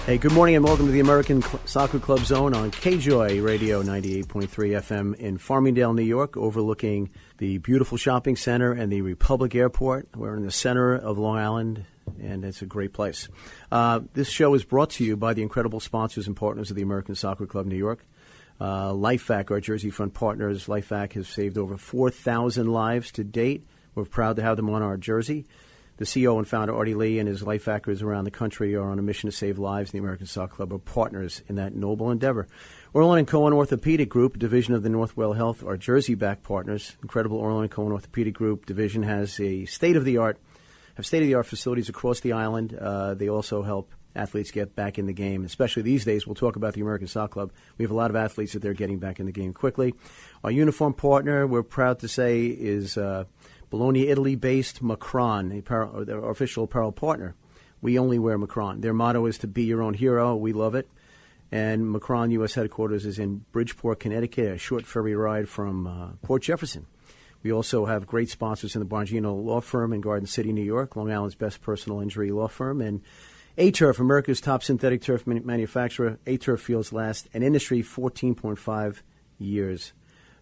Hey, good morning and welcome to the American Soccer Club Zone on KJOY Radio 98.3 FM in Farmingdale, New York, overlooking the beautiful shopping center and the Republic Airport. We're in the center of Long Island, and it's a great place. This show is brought to you by the incredible sponsors and partners of the American Soccer Club New York. LifeVac, our Jersey Front partners. LifeVac has saved over 4,000 lives to date. We're proud to have them on our jersey. The CEO and founder, Artie Lee, and his LifeVackers around the country are on a mission to save lives. The American Soccer Club are partners in that noble endeavor. Ronkonkoma Orthopedic Group, a division of the Northwell Health, are Jersey-backed partners. Incredible Ronkonkoma Orthopedic Group division has a state-of-the-art facilities across the island. They also help athletes get back in the game, especially these days. We'll talk about the American Soccer Club. We have a lot of athletes that they're getting back in the game quickly. Our uniform partner, we're proud to say, is Bologna, Italy-based Macron, their official apparel partner. We only wear Macron. Their motto is to be your own hero. We love it. And Macron U.S. headquarters is in Bridgeport, Connecticut, a short ferry ride from Port Jefferson. We also have great sponsors in the Bongino Law Firm in Garden City, New York, Long Island's best personal injury law firm, and A-Turf, America's top synthetic turf manufacturer. A-Turf fields last an industry 14.5 years.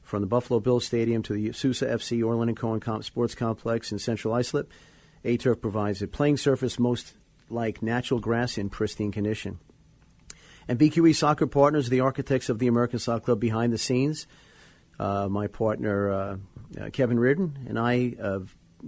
From the Buffalo Bills Stadium to the Sousa FC Orland and Cohen Sports Complex in Central Islip, A-Turf provides a playing surface most like natural grass in pristine condition. And BQE Soccer Partners, the architects of the American Soccer Club behind the scenes. My partner, Kevin Reardon, and I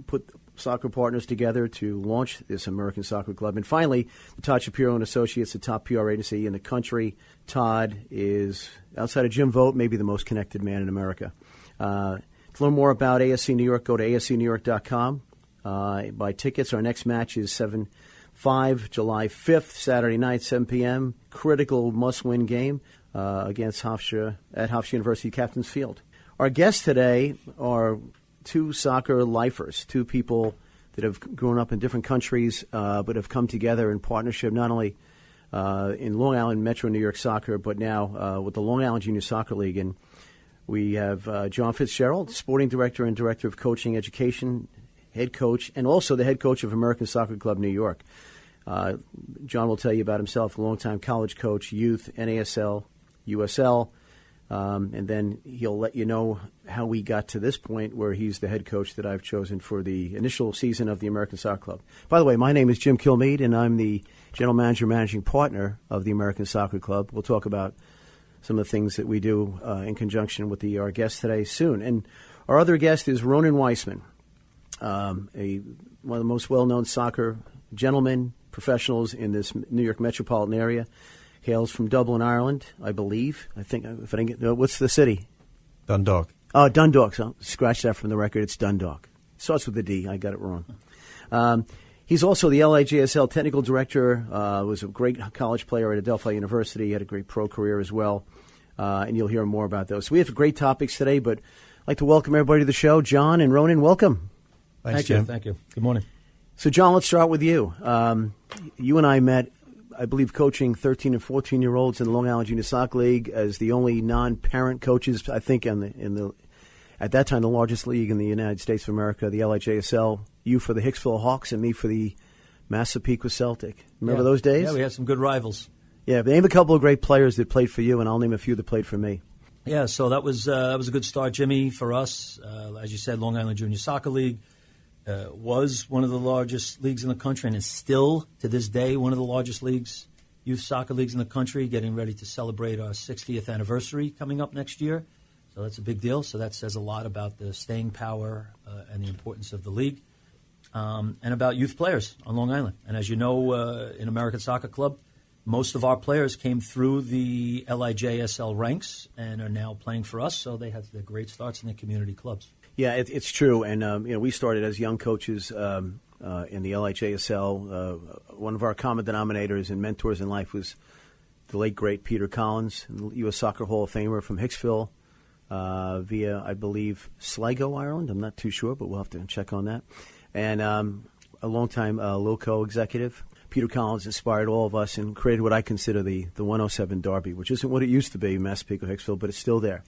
put soccer partners together to launch this American Soccer Club. And finally, Todd Shapiro and Associates, the top PR agency in the country. Todd is, outside of Jim Vogt, maybe the most connected man in America. To learn more about ASC New York, go to ascnewyork.com. Buy tickets. Our next match is 7-5, July 5th, Saturday night, 7 p.m. Critical must-win game against Hofstra at Hofstra University Captain's Field. Our guests today are two soccer lifers, two people that have grown up in different countries but have come together in partnership not only in Long Island Metro New York Soccer, but now with the Long Island Junior Soccer League. And we have John Fitzgerald, Sporting Director and Director of Coaching Education, head coach, and also the head coach of American Soccer Club New York. John will tell you about himself, a longtime college coach, youth, NASL, USL, and then he'll let you know how we got to this point where he's the head coach that I've chosen for the initial season of the American Soccer Club. By the way, my name is Jim Kilmeade, and I'm the general manager, managing partner of the American Soccer Club. We'll talk about some of the things that we do in conjunction with our guest today soon. And our other guest is Ronan Weissman, one of the most well-known soccer gentlemen, professionals in this New York metropolitan area. Hails from Dublin, Ireland, I believe. I think, if I didn't get, what's the city? Dundalk. Oh, Dundalk. So scratch that from the record. It's Dundalk. Starts with a D. I got it wrong. He's also the LIJSL technical director. Was a great college player at Adelphi University. He had a great pro career as well. And you'll hear more about those. So we have great topics today, but I'd like to welcome everybody to the show. John and Ronan, welcome. Thanks, Jim. Thank you. Good morning. So, John, let's start with you. You and I met, I believe, coaching 13 and 14-year-olds in the Long Island Junior Soccer League as the only non-parent coaches, I think, at that time, the largest league in the United States of America, the LIJSL. You for the Hicksville Hawks and me for the Massapequa Celtic. Remember those days? Yeah, we had some good rivals. Yeah, but name a couple of great players that played for you, and I'll name a few that played for me. Yeah, so that was a good start, Jimmy, for us. As you said, Long Island Junior Soccer League was one of the largest leagues in the country and is still, to this day, one of the largest leagues, youth soccer leagues in the country, getting ready to celebrate our 60th anniversary coming up next year. So that's a big deal. So that says a lot about the staying power and the importance of the league and about youth players on Long Island. And as you know, in American Soccer Club, most of our players came through the LIJSL ranks and are now playing for us. So they had their great starts in the community clubs. Yeah, it's true. And, we started as young coaches in the LIJSL. One of our common denominators and mentors in life was the late, great Peter Collins, U.S. Soccer Hall of Famer from Hicksville via, I believe, Sligo, Ireland. I'm not too sure, but we'll have to check on that. And a longtime Loco executive. Peter Collins inspired all of us and created what I consider the 107 Derby, which isn't what it used to be, Massapequa, Hicksville, but it's still there.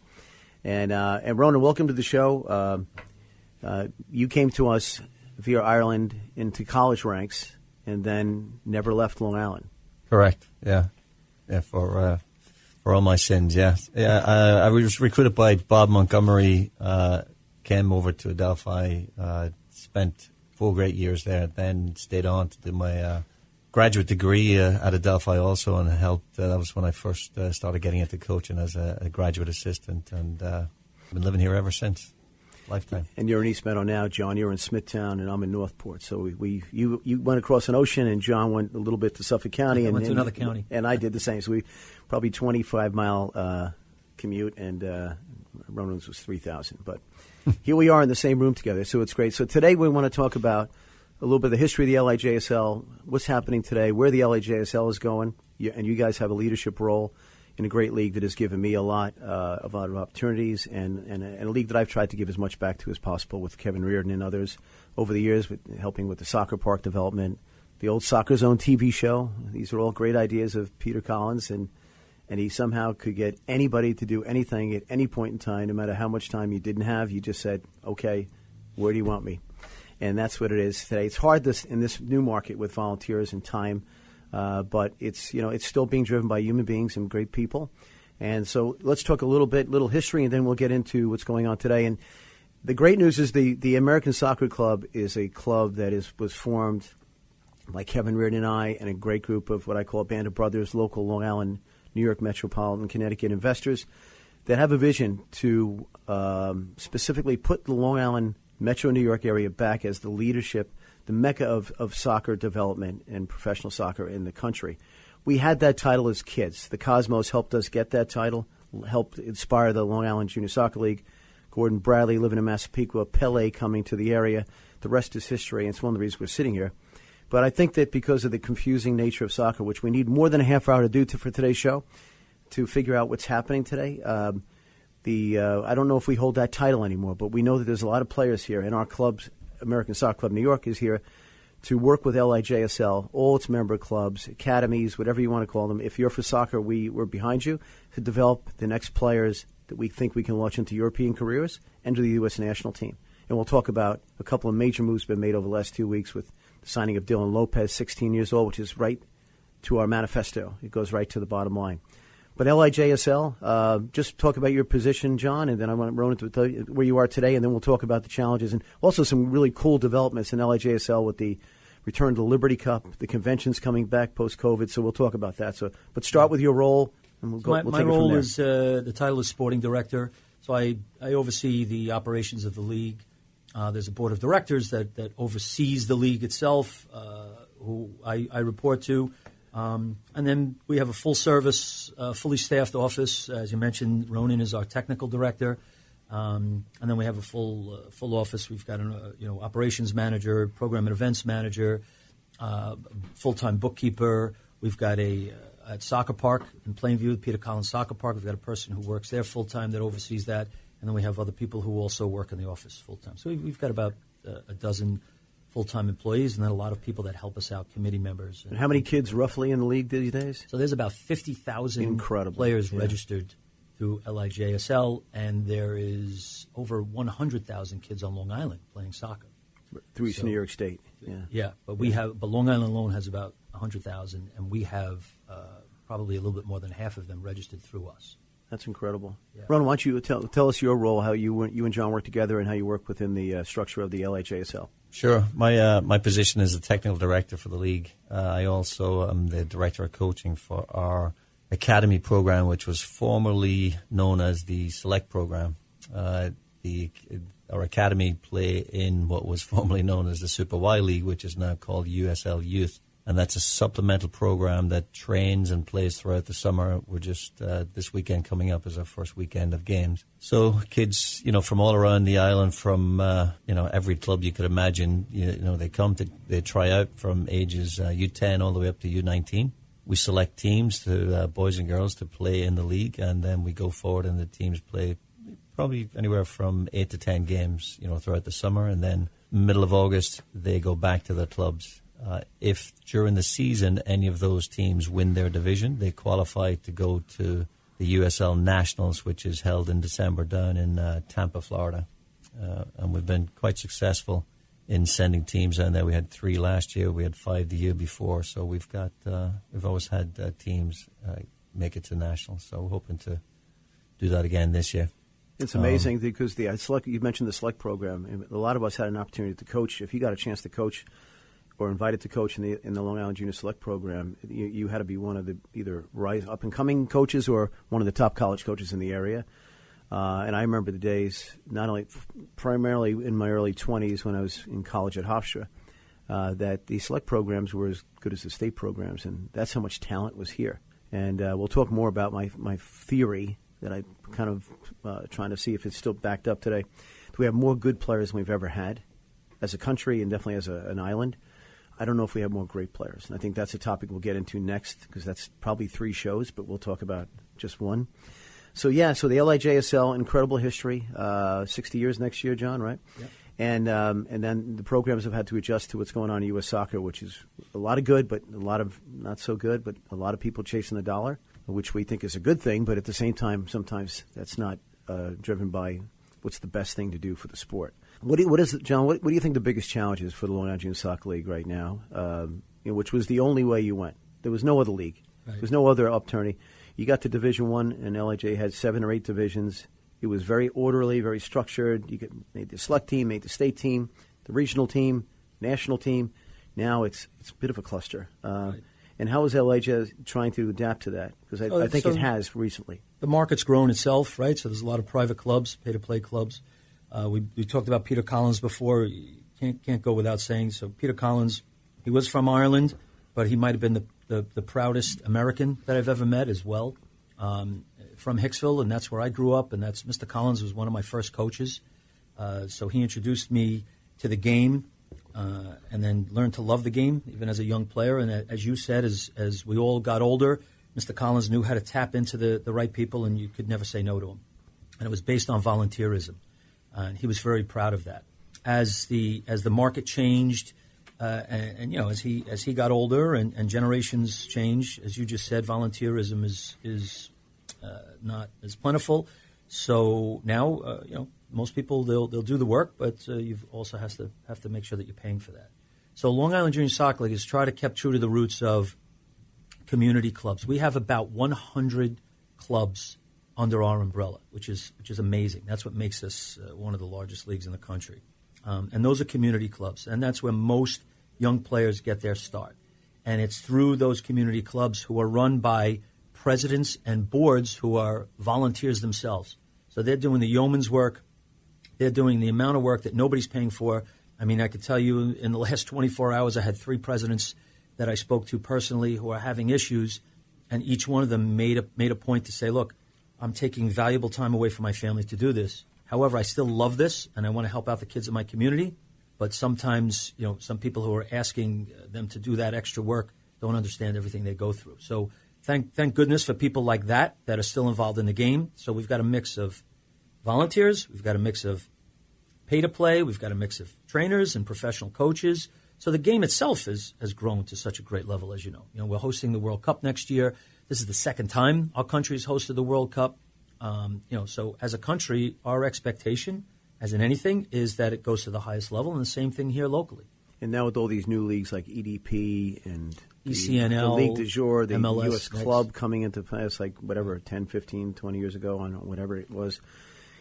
And Ronan, welcome to the show. You came to us via Ireland into college ranks and then never left Long Island. Correct. Yeah. For all my sins. Yeah. I was recruited by Bob Montgomery. Came over to Adelphi. Spent 4 great years there. Then stayed on to do my graduate degree at Adelphi also, and helped. That was when I first started getting into coaching as a graduate assistant, and I've been living here ever since. Lifetime. And you're in East Meadow now, John. You're in Smithtown, and I'm in Northport. So you went across an ocean, and John went a little bit to Suffolk County. I went to another county. And I did the same. So we probably 25-mile commute, and Ronan's was 3,000. But here we are in the same room together, so it's great. So today we want to talk about a little bit of the history of the LIJSL, what's happening today, where the LIJSL is going, and you guys have a leadership role in a great league that has given me a lot of opportunities, and a league that I've tried to give as much back to as possible with Kevin Reardon and others over the years, helping with the soccer park development, the old Soccer Zone TV show. These are all great ideas of Peter Collins, and he somehow could get anybody to do anything at any point in time, no matter how much time you didn't have. You just said, okay, where do you want me? And that's what it is today. It's hard in this new market with volunteers and time. But it's still being driven by human beings and great people. And so let's talk a little history, and then we'll get into what's going on today. And the great news is the American Soccer Club is a club that was formed by Kevin Reardon and I, and a great group of what I call a band of brothers, local Long Island, New York metropolitan, Connecticut investors that have a vision to specifically put the Long Island Metro New York area back as the leadership, the mecca of soccer development and professional soccer in the country. We had that title as kids. The Cosmos helped us get that title, helped inspire the Long Island Junior Soccer League. Gordon Bradley living in Massapequa, Pele coming to the area. The rest is history, and it's one of the reasons we're sitting here. But I think that because of the confusing nature of soccer, which we need more than a half hour to do for today's show, to figure out what's happening today, I don't know if we hold that title anymore, but we know that there's a lot of players here, and our clubs, American Soccer Club New York, is here to work with LIJSL, all its member clubs, academies, whatever you want to call them. If you're for soccer, we're behind you to develop the next players that we think we can launch into European careers and to the U.S. national team. And we'll talk about a couple of major moves been made over the last 2 weeks with the signing of Dylan Lopez, 16 years old, which is right to our manifesto. It goes right to the bottom line. But LIJSL, just talk about your position, John, and then I want Ronan to tell you where you are today, and then we'll talk about the challenges and also some really cool developments in LIJSL with the return to the Liberty Cup, the conventions coming back post-COVID, so we'll talk about that. So, but start with your role, and we'll go. My take it from role there. is the title is sporting director, so I oversee the operations of the league. There's a board of directors that oversees the league itself, who I report to. And then we have a full-service, fully staffed office. As you mentioned, Ronan is our technical director. And then we have a full office. We've got an operations manager, program and events manager, full-time bookkeeper. We've got at Soccer Park in Plainview, Peter Collins Soccer Park. We've got a person who works there full-time that oversees that. And then we have other people who also work in the office full-time. So we've got about a dozen full-time employees, and then a lot of people that help us out, committee members. And how many kids roughly in the league these days? So there's about 50,000 players registered through LIJSL, and there is over 100,000 kids on Long Island playing soccer. Through East New York State. Yeah, but but Long Island alone has about 100,000, and we have probably a little bit more than half of them registered through us. That's incredible. Yeah. Ron, why don't you tell us your role, how you and John work together, and how you work within the structure of the LIJSL? Sure. My position is the technical director for the league. I also am the director of coaching for our academy program, which was formerly known as the Select program. Our academy play in what was formerly known as the Super Y League, which is now called USL Youth. And that's a supplemental program that trains and plays throughout the summer. We're just, this weekend coming up is our first weekend of games. So kids, from all around the island, from, every club you could imagine, they come they try out from ages U10 all the way up to U19. We select teams boys and girls to play in the league, and then we go forward and the teams play probably anywhere from 8 to 10 games, throughout the summer. And then middle of August, they go back to their clubs. If during the season any of those teams win their division, they qualify to go to the USL Nationals, which is held in December down in Tampa, Florida. And we've been quite successful in sending teams down there. We had 3 last year. We had 5 the year before. So we've always had teams make it to nationals. So we're hoping to do that again this year. It's amazing because you mentioned the select program. And a lot of us had an opportunity to coach. If you got a chance to coach or invited to coach in the Long Island Junior Select program, you had to be one of the either up and coming coaches or one of the top college coaches in the area. And I remember the days, not only primarily in my early 20s when I was in college at Hofstra, that the select programs were as good as the state programs, and that's how much talent was here. And we'll talk more about my theory that I kind of trying to see if it's still backed up today. We have more good players than we've ever had as a country and definitely as an island. I don't know if we have more great players. And I think that's a topic we'll get into next because that's probably 3 shows, but we'll talk about just one. So, the LIJSL, incredible history, 60 years next year, John, right? Yep. And then the programs have had to adjust to what's going on in U.S. soccer, which is a lot of good, but a lot of not so good, but a lot of people chasing the dollar, which we think is a good thing. But at the same time, sometimes that's not driven by what's the best thing to do for the sport. John, what do you think the biggest challenge is for the Long Island Junior Soccer League right now, which was the only way you went? There was no other league. Right. There was no other upturning. You got to Division I, and LIJ had 7 or 8 divisions. It was very orderly, very structured. You made the select team, made the state team, the regional team, national team. Now it's a bit of a cluster. Right. And how is LIJ trying to adapt to that? Because I think it has recently. The market's grown itself, right? So there's a lot of private clubs, pay-to-play clubs. We talked about Peter Collins before. You can't go without saying. So Peter Collins, he was from Ireland, but he might have been the proudest American that I've ever met as well. From Hicksville, and that's where I grew up, and that's Mr. Collins was one of my first coaches. So he introduced me to the game and then learned to love the game, even as a young player. And as you said, as we all got older, Mr. Collins knew how to tap into the right people, and you could never say no to him. And it was based on volunteerism. And he was very proud of that. As the market changed, and as he got older and generations change, as you just said, volunteerism is not as plentiful. So now, most people they'll do the work, but you also have to make sure that you're paying for that. So Long Island Junior Soccer League has tried to keep true to the roots of community clubs. We have about 100 clubs under our umbrella, which is amazing. That's what makes us one of the largest leagues in the country. And those are community clubs, and that's where most young players get their start. And it's through those community clubs who are run by presidents and boards who are volunteers themselves. So they're doing the yeoman's work. They're doing the amount of work that nobody's paying for. I mean, I could tell you in the last 24 hours I had 3 presidents that I spoke to personally who are having issues, and each one of them made a point to say, look, I'm taking valuable time away from my family to do this. However, I still love this, and I want to help out the kids in my community. But sometimes, some people who are asking them to do that extra work don't understand everything they go through. So thank goodness for people like that are still involved in the game. So we've got a mix of volunteers. We've got a mix of pay-to-play. We've got a mix of trainers and professional coaches. So the game itself has grown to such a great level, as you know. We're hosting the World Cup next year. This is the second time our country's hosted the World Cup. So as a country, our expectation, as in anything, is that it goes to the highest level, and the same thing here locally. And now with all these new leagues like EDP and ECNL, the League du Jour, the MLS, U.S. Club coming into play, it's like 10, 15, 20 years ago, on whatever it was.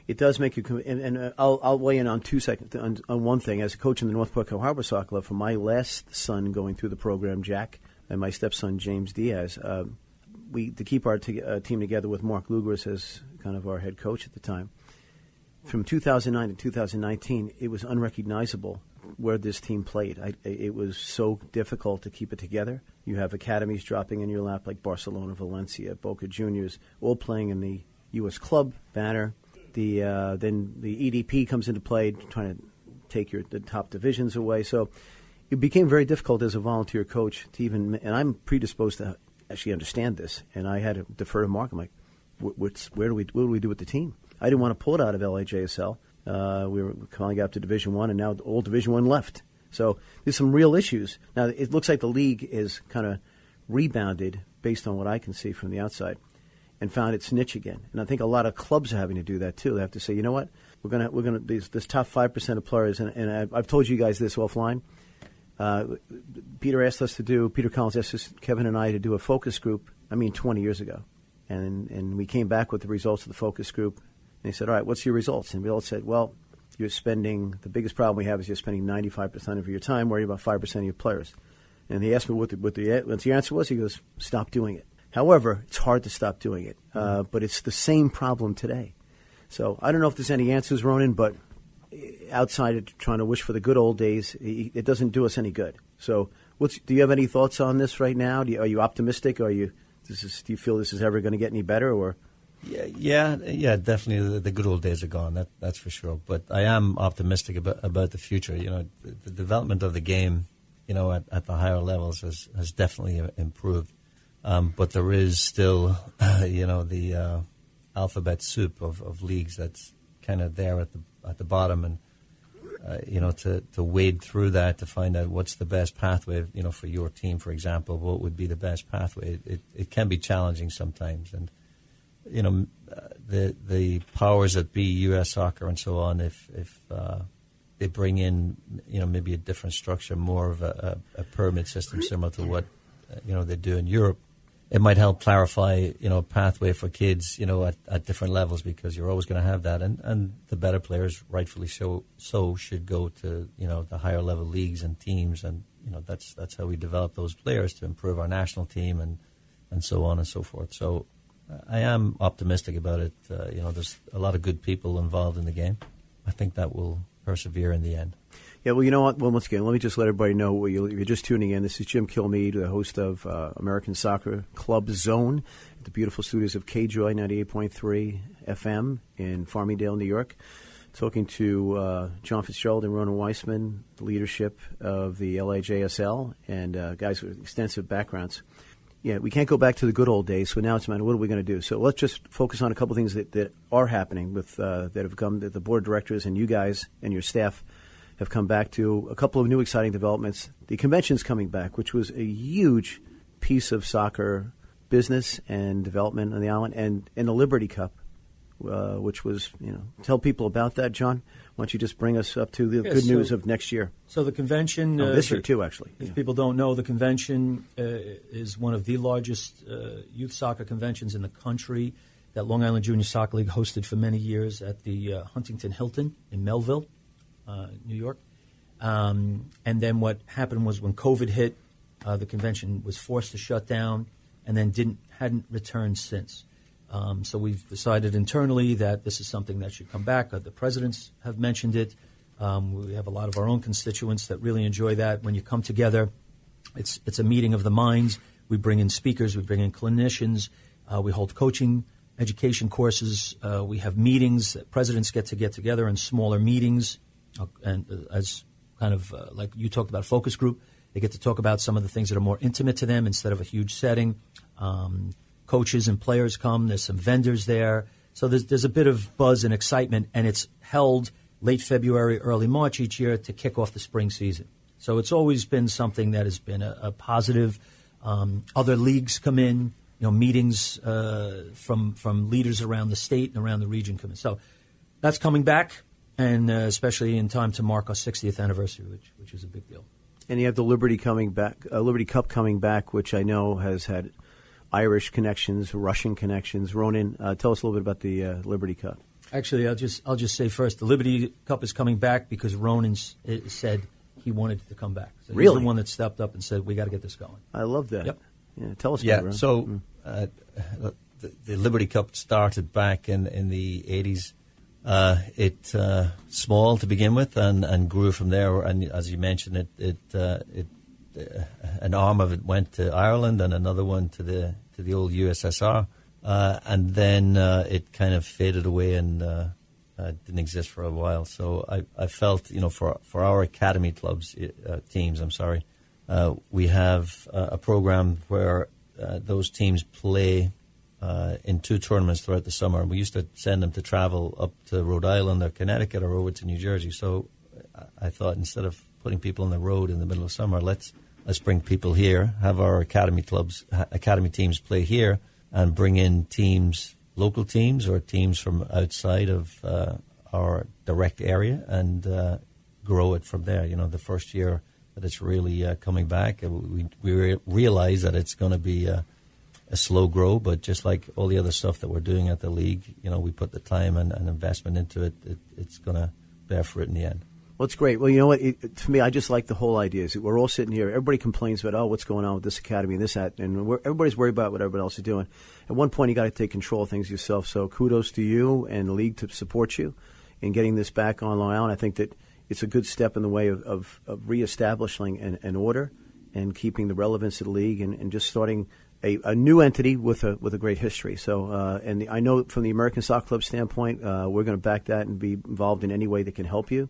It does make you – and I'll weigh in on 2 seconds on one thing. As a coach in the North Port Harbor Soccer Club, for my last son going through the program, Jack, and my stepson, James Diaz, to keep our team together with Mark Lugers as kind of our head coach at the time, from 2009 to 2019, it was unrecognizable where this team played. It was so difficult to keep it together. You have academies dropping in your lap like Barcelona, Valencia, Boca Juniors, all playing in the U.S. Club banner. Then the EDP comes into play, trying to take the top divisions away. So it became very difficult as a volunteer coach to even, and I'm predisposed to actually understand this, and I had to defer to Mark. I'm like, what do we do with the team? I didn't want to pull it out of LIJSL. We were finally got up to Division I, and now all Division I left. So there's some real issues. Now, it looks like the league is kind of rebounded, based on what I can see from the outside, and found its niche again. And I think a lot of clubs are having to do that, too. They have to say, you know what? we're gonna this top 5% of players, and I've told you guys this offline. Peter Collins asked Kevin and I to do a focus group. 20 years ago, and we came back with the results of the focus group. And he said, "All right, what's your results?" And we all said, "Well, the biggest problem we have is you're spending 95% of your time worrying about 5% of your players." And he asked me what the answer was. He goes, "Stop doing it." However, it's hard to stop doing it, but it's the same problem today. So I don't know if there's any answers, Ronan, but outside of trying to wish for the good old days, it doesn't do us any good. So do you have any thoughts on this right now? Are you optimistic? Do you feel this is ever going to get any better? Or Yeah, definitely the good old days are gone. That's for sure. But I am optimistic about the future. The development of the game, at the higher levels has definitely improved. But there is still, the alphabet soup of leagues that's kind of there at the bottom, and to wade through that to find out what's the best pathway, for your team, for example, what would be the best pathway. It can be challenging sometimes, and the powers that be, U.S. Soccer and so on, if they bring in maybe a different structure, more of a pyramid system similar to what they do in Europe, it might help clarify, a pathway for kids, at different levels, because you're always going to have that. And the better players, rightfully so should go to, the higher level leagues and teams. And, that's how we develop those players to improve our national team and so on and so forth. So I am optimistic about it. There's a lot of good people involved in the game. I think that will persevere in the end. Yeah, well, you know what? Well, once again, let me just let everybody know, if you're just tuning in, this is Jim Kilmeade, the host of American Soccer Club Zone at the beautiful studios of KJOY 98.3 FM in Farmingdale, New York, talking to John Fitzgerald and Ronan Weissman, the leadership of the LIJSL, and guys with extensive backgrounds. Yeah, we can't go back to the good old days, so now it's a matter, what are we going to do? So let's just focus on a couple of things that are happening that have come, that the board of directors and you guys and your staff have come back to. A couple of new exciting developments. The convention's coming back, which was a huge piece of soccer business and development on the island, and the Liberty Cup, which was, tell people about that, John. Why don't you just bring us up to the good news of next year? So the convention... this year, too, actually. If people don't know, the convention is one of the largest youth soccer conventions in the country that Long Island Junior Soccer League hosted for many years at the Huntington Hilton in Melville, New York. And then what happened was when COVID hit, the convention was forced to shut down and then hadn't returned since. So we've decided internally that this is something that should come back. The presidents have mentioned it. We have a lot of our own constituents that really enjoy that. When you come together, it's a meeting of the minds. We bring in speakers. We bring in clinicians. We hold coaching, education courses. We have meetings. Presidents get together in smaller meetings. And as kind of like you talked about, focus group, they get to talk about some of the things that are more intimate to them instead of a huge setting. Coaches and players come. There's some vendors there. So there's a bit of buzz and excitement, and it's held late February, early March each year to kick off the spring season. So it's always been something that has been a positive. Other leagues come in, meetings from leaders around the state and around the region come in. So that's coming back, and especially in time to mark our 60th anniversary, which is a big deal. And you have the Liberty Cup coming back, which I know has had Irish connections, Russian connections. Ronan, tell us a little bit about the Liberty Cup. Actually, I'll just say first, the Liberty Cup is coming back because Ronan said he wanted it to come back. So really? He's the one that stepped up and said, we got to get this going. I love that. Yep. Yeah, tell us about it. So the Liberty Cup started back in the 80s. It small to begin with and grew from there. And as you mentioned, an arm of it went to Ireland and another one to the old USSR, and then it kind of faded away and didn't exist for a while. So I felt, for our academy clubs, teams, we have a program where those teams play in two tournaments throughout the summer. We used to send them to travel up to Rhode Island or Connecticut or over to New Jersey. So I thought, instead of putting people on the road in the middle of summer, let's bring people here, have our academy teams play here, and bring in teams, local teams or teams from outside of our direct area and grow it from there. The first year that it's really coming back, we realize that it's going to be a slow grow, but just like all the other stuff that we're doing at the league, we put the time and investment into it. It's going to bear fruit in the end. Well, it's great. Well, you know what? To me, I just like the whole idea. Is we're all sitting here. Everybody complains about, what's going on with this academy and this, that, and everybody's worried about what everybody else is doing. At one point, you got to take control of things yourself. So kudos to you and the league to support you in getting this back on Long Island. I think that it's a good step in the way of reestablishing an order and keeping the relevance of the league and just starting a new entity with a great history. So, and I know from the American Soccer Club standpoint, we're going to back that and be involved in any way that can help you.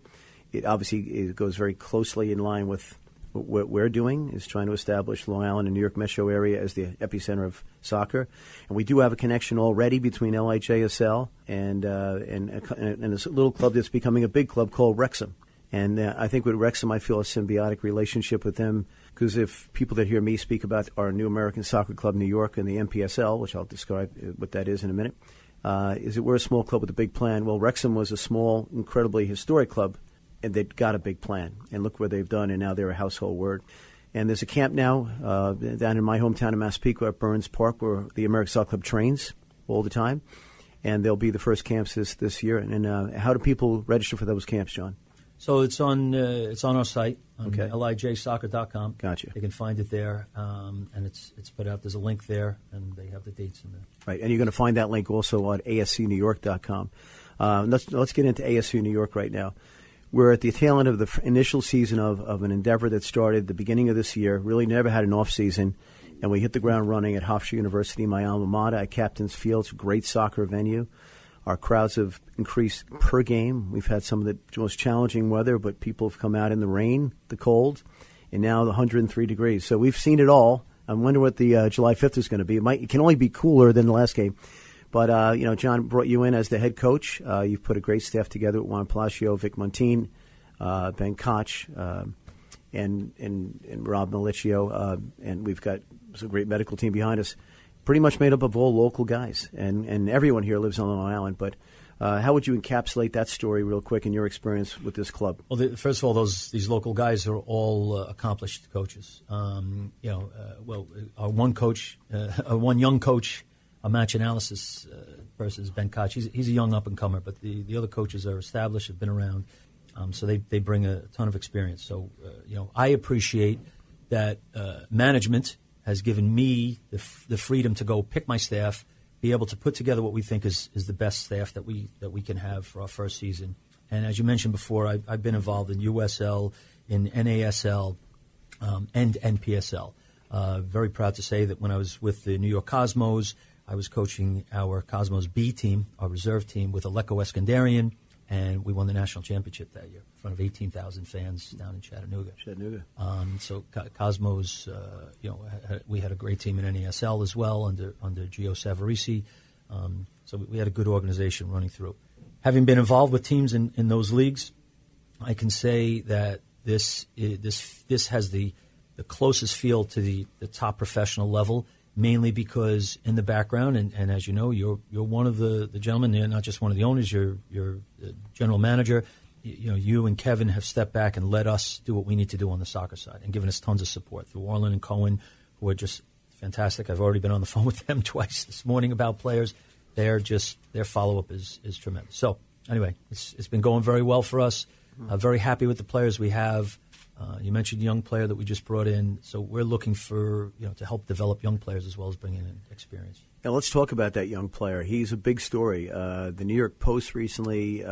It goes very closely in line with what we're doing, is trying to establish Long Island and New York metro area as the epicenter of soccer. And we do have a connection already between LIJSL and a little club that's becoming a big club called Wrexham. And I think with Wrexham, I feel a symbiotic relationship with them, because if people that hear me speak about our new American Soccer Club New York and the MPSL, which I'll describe what that is in a minute, is that we're a small club with a big plan. Well, Wrexham was a small, incredibly historic club, and they've got a big plan. And look where they've done, and now they're a household word. And there's a camp now down in my hometown of Massapequa at Burns Park, where the American Soccer Club trains all the time. And they'll be the first camps this year. And how do people register for those camps, John? So it's on our site, on okay. LIJsoccer.com. Gotcha. They can find it there, and it's put out. There's a link there, and they have the dates in there. Right, and you're going to find that link also on ASCNewYork.com. Let's get into ASU New York right now. We're at the tail end of the initial season of an endeavor that started the beginning of this year. Really never had an off season, and we hit the ground running at Hofstra University, my alma mater, at Captain's Field. It's a great soccer venue. Our crowds have increased per game. We've had some of the most challenging weather, but people have come out in the rain, the cold, and now the 103 degrees. So we've seen it all. I wonder what the July 5th is going to be. It can only be cooler than the last game. But, John brought you in as the head coach. You've put a great staff together with Juan Palacio, Vic Montine, Ben Koch, and Rob Malicio. And we've got a great medical team behind us. Pretty much made up of all local guys, and everyone here lives on Long Island. But how would you encapsulate that story real quick in your experience with this club? Well, first of all, these local guys are all accomplished coaches. Our one young coach, a match analysis person is Ben Koch. He's a young up-and-comer, but the other coaches are established, have been around, so they bring a ton of experience. So, I appreciate that management has given me the freedom to go pick my staff, be able to put together what we think is the best staff that we can have for our first season. And as you mentioned before, I've been involved in USL, in NASL, and NPSL. Very proud to say that when I was with the New York Cosmos, I was coaching our Cosmos B team, our reserve team, with Aleko Eskandarian, and we won the national championship that year in front of 18,000 fans down in Chattanooga. So Cosmos, we had a great team in NASL as well under Gio Savarese. So we had a good organization running through. Having been involved with teams in those leagues, I can say that this has the closest feel to the top professional level, mainly because in the background, and as you know, you're one of the gentlemen, you're not just one of the owners, you're the general manager. You and Kevin have stepped back and let us do what we need to do on the soccer side and given us tons of support through Orlin and Cohen, who are just fantastic. I've already been on the phone with them twice this morning about players. Their follow-up is tremendous. So anyway, it's been going very well for us. Very happy with the players we have. You mentioned a young player that we just brought in, so we're looking for to help develop young players as well as bring in experience. Now let's talk about that young player. He's a big story. The New York Post recently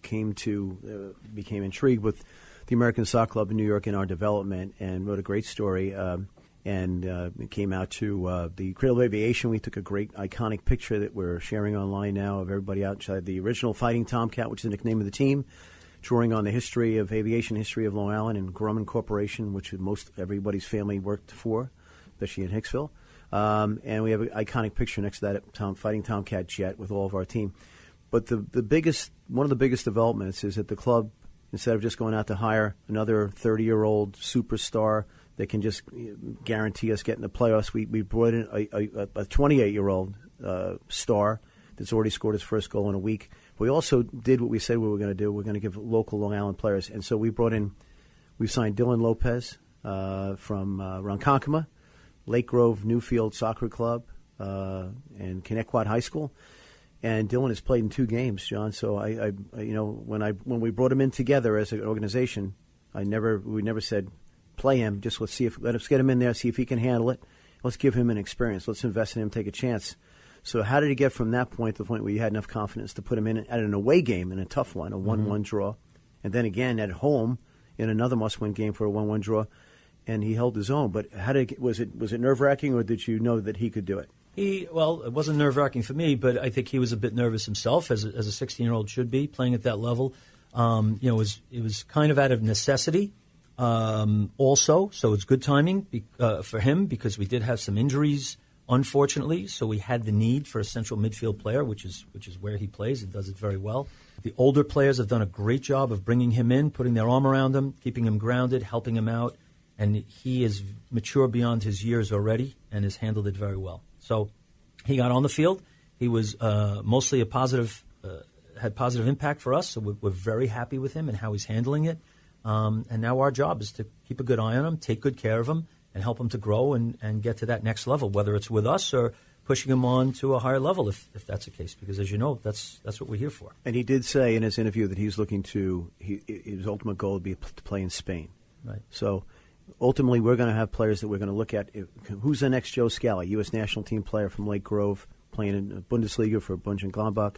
became intrigued with the American Soccer Club in New York and our development, and wrote a great story. It came out to the Cradle of Aviation. We took a great iconic picture that we're sharing online now of everybody outside the original Fighting Tomcat, which is the nickname of the team, drawing on the aviation history of Long Island and Grumman Corporation, which most everybody's family worked for, especially in Hicksville. And we have an iconic picture next to that Fighting Tomcat jet with all of our team. But one of the biggest developments is that the club, instead of just going out to hire another 30-year-old superstar that can just guarantee us getting the playoffs, we brought in a 28-year-old star that's already scored his first goal in a week, We also did what we said we were going to do. We're going to give local Long Island players. And so we signed Dylan Lopez from Ronkonkoma, Lake Grove Newfield Soccer Club, and Connecticut High School. And Dylan has played in 2 games, John. So I when we brought him in together as an organization, we never said play him. Just let us get him in there, see if he can handle it. Let's give him an experience. Let's invest in him, take a chance. So how did he get from that point to the point where you had enough confidence to put him in at an away game in a tough one, a 1-1 draw, and then again at home in another must-win game for a 1-1 draw, and he held his own. But was it nerve-wracking, or did you know that he could do it? It wasn't nerve-wracking for me, but I think he was a bit nervous himself, as a 16-year-old should be, playing at that level. It was kind of out of necessity. Also, so it's good timing for him because we did have some injuries, unfortunately. So we had the need for a central midfield player, which is where he plays. He does it very well. The older players have done a great job of bringing him in, putting their arm around him, keeping him grounded, helping him out, and he is mature beyond his years already and has handled it very well. So he got on the field. He was mostly had positive impact for us. So we're very happy with him and how he's handling it. And now our job is to keep a good eye on him, take good care of him, and help him to grow and get to that next level, whether it's with us or pushing him on to a higher level if that's the case. Because as you know, that's what we're here for. And he did say in his interview that he's looking his ultimate goal would be to play in Spain. Right. So ultimately we're going to have players that we're going to look at. Who's the next Joe Scally, U.S. national team player from Lake Grove, playing in Bundesliga for Mönchengladbach.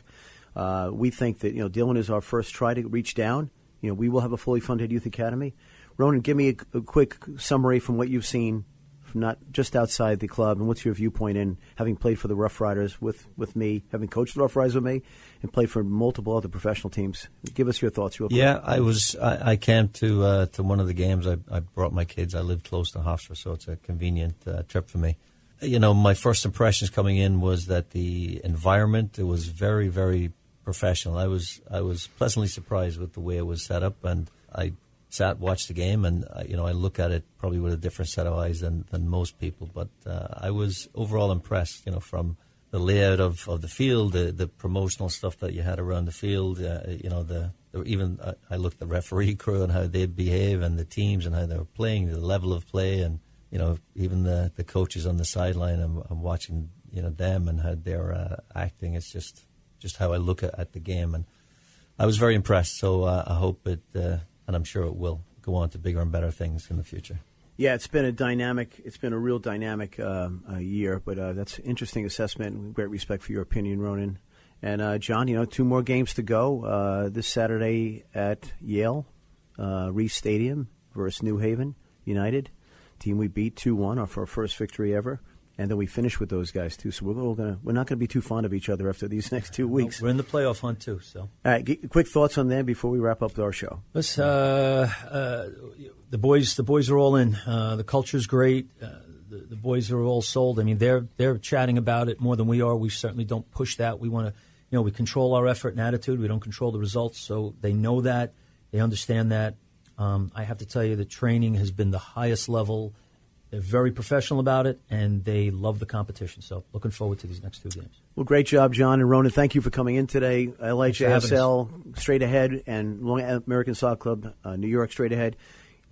We think that Dylan is our first try to reach down. We will have a fully funded youth academy. Ronan, give me a quick summary from what you've seen, from not just outside the club, and what's your viewpoint in having played for the Rough Riders with me, having coached the Rough Riders with me, and played for multiple other professional teams. Give us your thoughts real quick. Yeah, I came to one of the games. I brought my kids. I live close to Hofstra, so it's a convenient trip for me. My first impressions coming in was that the environment, it was very, very professional. I was pleasantly surprised with the way it was set up, and I watched the game, and I look at it probably with a different set of eyes than most people. But I was overall impressed, from the layout of the field, the promotional stuff that you had around the field. I looked at the referee crew and how they'd behave, and the teams and how they were playing, the level of play, and even the coaches on the sideline. I'm watching them and how they're acting. It's just how I look at the game, and I was very impressed. So I hope it, and I'm sure it will go on to bigger and better things in the future. Yeah, it's been a real dynamic year, but that's an interesting assessment. Great respect for your opinion, Ronan. And John, 2 more games to go this Saturday at Yale, Reese Stadium versus New Haven United, team we beat 2-1, our first victory ever. And then we finish with those guys, too. So we're not going to be too fond of each other after these next 2 weeks. We're in the playoff hunt, too. So, all right, quick thoughts on them before we wrap up our show. The boys are all in. The culture's great. The boys are all sold. I mean, they're chatting about it more than we are. We certainly don't push that. We want to, we control our effort and attitude. We don't control the results. So they know that. They understand that. I have to tell you, the training has been the highest level. They're very professional about it, and they love the competition. So looking forward to these next 2 games. Well, great job, John and Ronan. Thank you for coming in today. LIJSL straight ahead, and Long American Soccer Club New York straight ahead.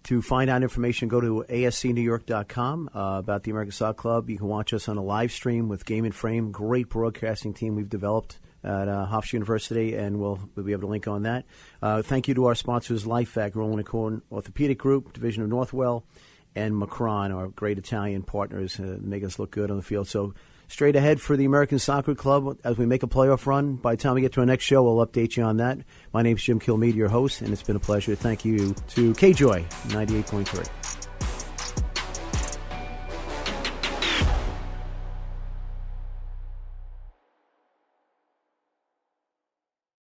To find out information, go to ascnewyork.com about the American Soccer Club. You can watch us on a live stream with Game and Frame. Great broadcasting team we've developed at Hofstra University, and we'll be able to link on that. Thank you to our sponsors, LifeVac, Roland & Cohen Orthopedic Group, Division of Northwell, and Macron, our great Italian partners, make us look good on the field. So straight ahead for the American Soccer Club as we make a playoff run. By the time we get to our next show, we'll update you on that. My name's Jim Kilmeade, your host, and it's been a pleasure. Thank you to KJoy 98.3.